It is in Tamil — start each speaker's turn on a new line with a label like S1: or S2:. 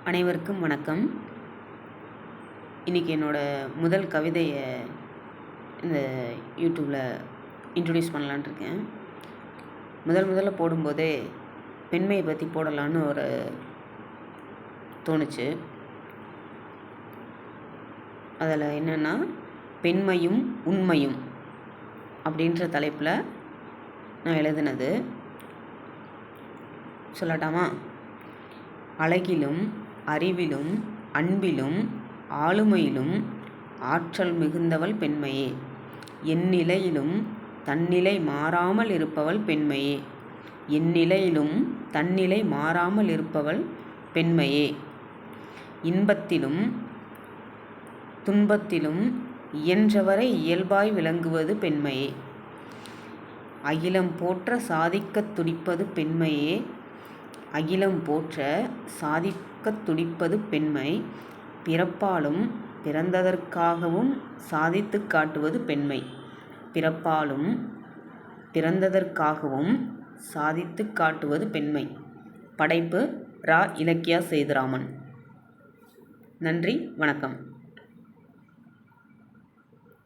S1: அனைவருக்கும் வணக்கம். இன்றைக்கி என்னோடய முதல் கவிதையை இந்த யூடியூப்பில் இன்ட்ரடியூஸ் பண்ணலான்னு இருக்கேன். முதல்ல போடும்போதே பெண்மையை பற்றி போடலான்னு தோணுச்சு. அதில் என்னென்னா, பெண்மையும் உண்மையும் அப்படின்ற தலைப்பில் நான் எழுதினது. சொல்லட்டாமா? அழகிலும் அறிவிலும் அன்பிலும் ஆளுமையிலும் ஆற்றல் மிகுந்தவள் பெண்மையே. எந்நிலையிலும் தன்னிலை மாறாமல் இருப்பவள் பெண்மையே. எந்நிலையிலும் தன்னிலை மாறாமல் இருப்பவள் பெண்மையே. இன்பத்திலும் துன்பத்திலும் இயன்றவரை இயல்பாய் விளங்குவது பெண்மையே. அகிலம் போற்ற சாதிக்கத் துடிப்பது பெண்மையே. அகிலம் போற்ற சாதிக்கத் துடிப்பது பெண்மை. பிறப்பாலும் பிறந்ததற்காகவும் சாதித்து காட்டுவது பெண்மை. பிறப்பாலும் பிறந்ததற்காகவும் சாதித்து காட்டுவது பெண்மை. படைப்பு ரா. இலக்கியா சேதுராமன். நன்றி, வணக்கம்.